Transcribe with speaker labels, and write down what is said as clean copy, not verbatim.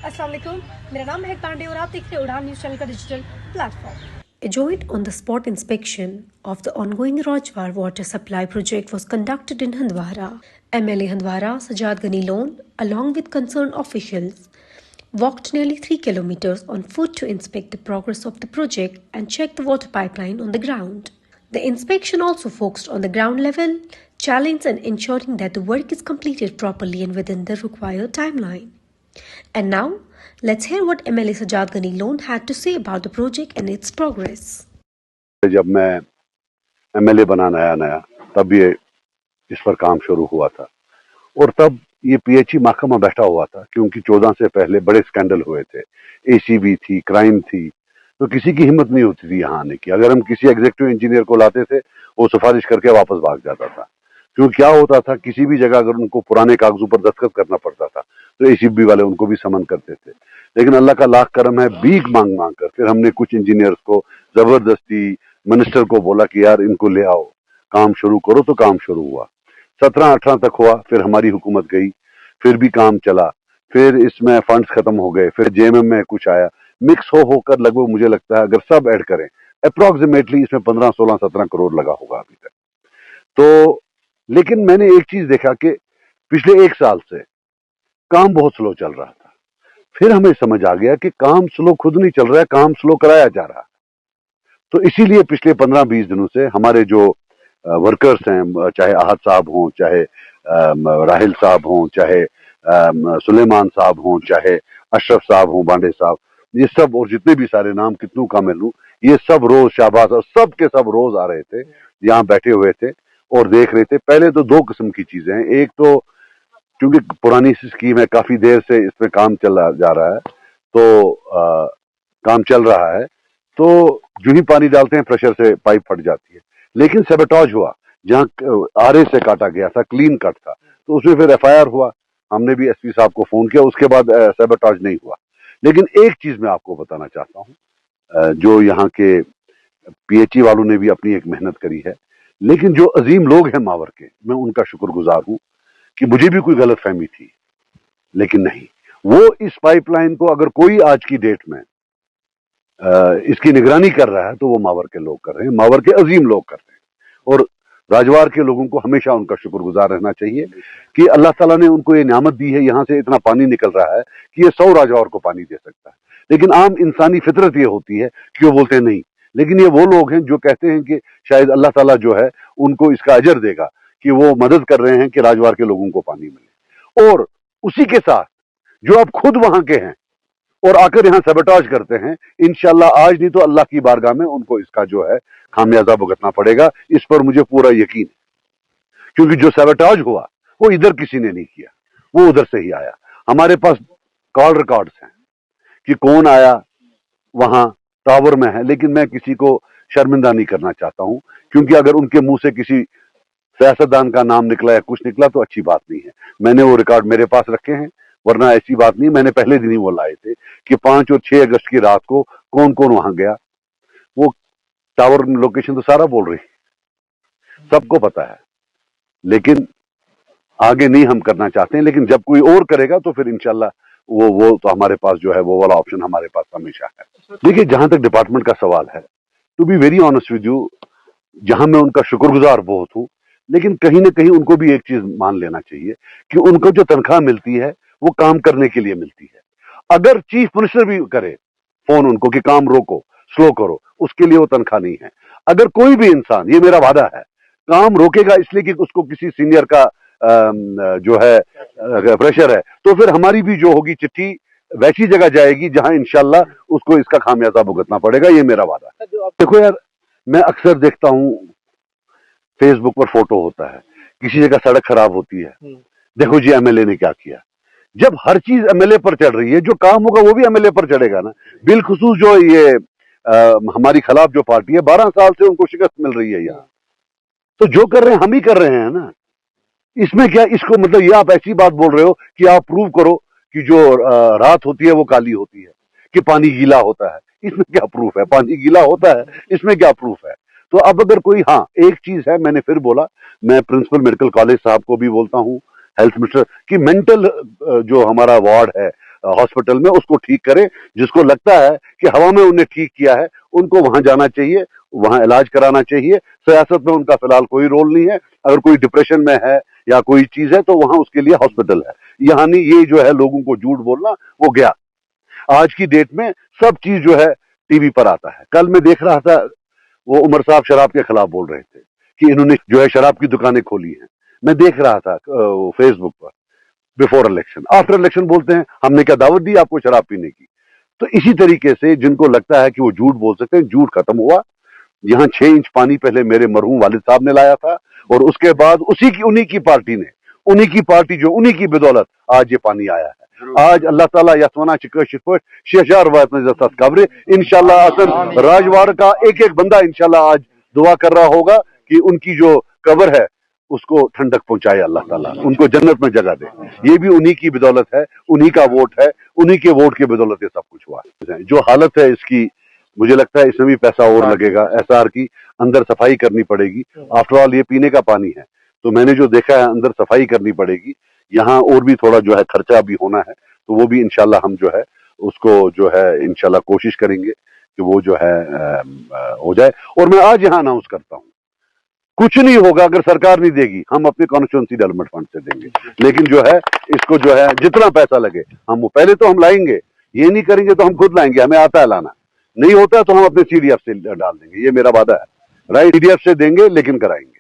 Speaker 1: अस्सलाम वालेकुम, मेरा नाम है पांडे और आप देख रहे हैं उड़ान न्यूज़ चैनल का digital platform. A joint on-the-spot inspection of the ongoing Rajwar water supply project was conducted in Handwara. MLA Handwara Sajjad Ghani Lone, along with concerned officials, walked nearly 3 kilometers on foot to inspect the progress of the project and check the water pipeline on the ground. The inspection also focused on the ground level challenge and ensuring that the work is completed properly and within the required timeline. And now, let's hear what MLA Sajjad Ghani Lone had to say about the project and its progress.
Speaker 2: जब मैं MLA बना नया तब ये इस पर काम शुरू हुआ था और तब ये पीएचई महकमा बैठा हुआ था क्योंकि 14 से पहले बड़े स्कैंडल हुए थे, एसीबी थी, क्राइम थी, तो किसी की हिम्मत नहीं होती थी यहाँ आने की। अगर हम किसी एग्जीक्यूटिव इंजीनियर को लाते थे वो सिफारिश करके वापस भाग जाता था, क्योंकि क्या होता था किसी भी जगह अगर उनको पुराने कागजों पर दस्तखत करना पड़ता था तो एसीबी वाले उनको भी समन करते थे। लेकिन अल्लाह का लाख करम है, भीख मांग मांग कर फिर हमने कुछ इंजीनियर्स को जबरदस्ती मिनिस्टर को बोला कि यार इनको ले आओ, काम शुरू करो, तो काम शुरू हुआ। 17-18 तक हुआ, फिर हमारी हुकूमत गई, फिर भी काम चला, फिर इसमें फंड्स खत्म हो गए, फिर जेएमएम में कुछ आया, मिक्स होकर लगभग मुझे लगता है अगर सब ऐड करें अप्रोक्सीमेटली इसमें 15, 16, 17 करोड़ लगा होगा अभी तक। तो लेकिन मैंने एक चीज देखा कि पिछले 1 साल से काम बहुत स्लो चल रहा था। फिर हमें समझ आ गया कि काम स्लो खुद नहीं चल रहा है, काम स्लो कराया जा रहा है। तो इसीलिए पिछले 15-20 दिनों से हमारे जो वर्कर्स हैं, चाहे आहत साहब हों, चाहे राहिल साहब हों, चाहे सुलेमान साहब हों, चाहे अशरफ साहब हों, बांडे साहब, ये सब और जितने भी सारे नाम कितनों का मैं लूं, ये सब रोज शाहबाज और सब के सब रोज आ रहे थे, यहाँ बैठे हुए थे और देख रहे थे। पहले तो 2 किस्म की चीजें हैं, एक तो क्योंकि पुरानी स्कीम है, काफी देर से इस पे काम चला जा रहा है, तो काम चल रहा है, तो जो ही पानी डालते हैं प्रेशर से पाइप फट जाती है। लेकिन सेबेटॉज हुआ, जहां आरए से काटा गया था, क्लीन कट था, तो उसमें फिर एफआईआर हुआ, हमने भी एसपी साहब को फोन किया, उसके बाद सेबेटॉज नहीं हुआ। लेकिन एक चीज मैं आपको बताना चाहता हूं, जो यहाँ के पीएचई वालों ने भी अपनी एक मेहनत करी है, लेकिन जो अजीम लोग हैं मावर के, मैं उनका शुक्रगुजार हूं कि मुझे भी कोई गलत फहमी थी, लेकिन नहीं, वो इस पाइपलाइन को अगर कोई आज की डेट में इसकी निगरानी कर रहा है तो वो मावर के लोग कर रहे हैं, मावर के अजीम लोग कर रहे हैं। और राजवार के लोगों को हमेशा उनका शुक्रगुजार रहना चाहिए कि अल्लाह ताला ने उनको ये नियामत दी है, यहाँ से इतना पानी निकल रहा है कि ये 100 राजवार को पानी दे सकता है। लेकिन आम इंसानी फितरत ये होती है कि वो बोलते हैं नहीं, लेकिन ये वो लोग हैं जो कहते हैं कि शायद अल्लाह ताला जो है उनको इसका अजर देगा कि वो मदद कर रहे हैं कि राजवार के लोगों को पानी मिले। और उसी के साथ जो अब खुद वहां के हैं और आकर यहाँ सबटाज करते हैं, इंशाल्लाह आज नहीं तो अल्लाह की बारगाह में उनको इसका जो है खामियाजा भुगतना पड़ेगा, इस पर मुझे पूरा यकीन है। क्योंकि जो सबटाज हुआ वो इधर किसी ने नहीं किया, वो उधर से ही आया। हमारे पास कॉल रिकॉर्ड्स हैं कि कौन आया, वहां टावर में है, लेकिन मैं किसी को शर्मिंदा नहीं करना चाहता हूं, क्योंकि अगर उनके मुंह से किसी सियासतदान का नाम निकला या कुछ निकला तो अच्छी बात नहीं है। मैंने वो रिकॉर्ड मेरे पास रखे हैं, वरना ऐसी बात नहीं, मैंने पहले दिन ही वो लाए थे कि 5 और 6 अगस्त की रात को कौन कौन वहां गया। वो टावर लोकेशन तो सारा बोल रही, सबको पता है, लेकिन आगे नहीं हम करना चाहते हैं। लेकिन जब कोई और करेगा तो फिर इंशाल्लाह वो तो हमारे पास जो है वो वाला ऑप्शन हमारे पास हमेशा है। देखिए, जहां तक डिपार्टमेंट का सवाल है, to be very honest with you, जहां मैं उनका शुक्रगुजार बहुत हूं, लेकिन कहीं ना कहीं उनको भी एक चीज मान लेना चाहिए कि उनको जो तनख्वाह मिलती है वो काम करने के लिए मिलती है। अगर चीफ मिनिस्टर भी करे फोन उनको कि काम रोको, स्लो करो, उसके लिए वो तनख्वाह नहीं है। अगर कोई भी इंसान, ये मेरा वादा है, काम रोकेगा इसलिए कि उसको किसी सीनियर का जो है प्रेशर है, तो फिर हमारी भी जो होगी चिट्ठी वैसी जगह जाएगी जहां इंशाल्लाह उसको इसका खामियाजा भुगतना पड़ेगा, ये मेरा वादा है। देखो यार, मैं अक्सर देखता हूं फेसबुक पर फोटो होता है, किसी जगह सड़क खराब होती है, देखो जी एमएलए ने क्या किया। जब हर चीज एमएलए पर चढ़ रही है, जो काम होगा वो भी एमएलए पर चढ़ेगा ना। बिलखुसूस जो ये हमारी खिलाफ जो पार्टी है, 12 साल से उनको शिकस्त मिल रही है यहाँ, तो जो कर रहे हैं हम ही कर रहे हैं ना। इसमें क्या, इसको मतलब ये आप ऐसी बात बोल रहे हो कि आप प्रूव करो कि जो रात होती है वो काली होती है, कि पानी गीला होता है, इसमें क्या प्रूफ है? पानी गीला होता है, इसमें क्या प्रूफ है? तो अब अगर कोई, हाँ एक चीज है, मैंने फिर बोला, मैं प्रिंसिपल मेडिकल कॉलेज साहब को भी बोलता हूँ, हेल्थ मिनिस्टर की, मेंटल जो हमारा वार्ड है, हॉस्पिटल में उसको ठीक करें। जिसको लगता है कि हवा में उन्हें ठीक किया है उनको वहां जाना चाहिए, वहां इलाज कराना चाहिए। सियासत में उनका फिलहाल कोई रोल नहीं है। अगर कोई डिप्रेशन में है या कोई चीज है तो वहां उसके लिए हॉस्पिटल है। यहाँ नहीं, ये जो है लोगों को झूठ बोलना वो गया। आज की डेट में सब चीज जो है टीवी पर आता है। कल मैं देख रहा था वो उमर साहब शराब के खिलाफ बोल रहे थे कि इन्होंने जो है शराब की दुकानें खोली हैं। मैं देख रहा था फेसबुक पर। बिफोर इलेक्शन, आफ्टर इलेक्शन बोलते हैं हमने क्या दावत दी आपको शराब पीने की। तो इसी तरीके से जिनको लगता है कि वो झूठ बोल सकते हैं, झूठ खत्म हुआ। यहाँ 6 इंच पानी पहले मेरे मरहूम वालिद साहब ने लाया था और उसके बाद उन्हीं की पार्टी ने, उन्हीं की बदौलत आज ये पानी आया है। आज अल्लाह ताला यस्वना शिकवट शेजार कब्र इंशाल्लाह असन राजवाड़ का एक एक बंदा इंशाल्लाह आज दुआ कर रहा होगा कि उनकी जो कब्र है उसको ठंडक पहुंचाए अल्लाह ताला, उनको जन्नत में जगह दे। ये भी उन्हीं की बदौलत है, उन्हीं का वोट है, उन्हीं के वोट के बदौलत ये सब कुछ हुआ है। जो हालत है इसकी, मुझे लगता है इसमें भी पैसा और लगेगा। एसआर की अंदर सफाई करनी पड़ेगी। आफ्टर ऑल ये पीने का पानी है, तो मैंने जो देखा है अंदर सफाई करनी पड़ेगी। यहाँ और भी थोड़ा जो है खर्चा भी होना है, तो वो भी इंशाल्लाह हम जो है उसको जो है इंशाल्लाह कोशिश करेंगे कि वो जो है हो जाए। और मैं आज यहाँ अनाउंस करता हूँ, कुछ नहीं होगा अगर सरकार नहीं देगी, हम अपने कॉन्स्टिट्यूंसी डेवलपमेंट फंड से देंगे। लेकिन जो है इसको जो है जितना पैसा लगे हम वो पहले तो हम लाएंगे, ये नहीं करेंगे तो हम खुद लाएंगे, हमें आता है लाना। नहीं होता तो हम अपने सीडीएफ से डाल देंगे, ये मेरा वादा है। राइट, सीडीएफ से देंगे लेकिन कराएंगे।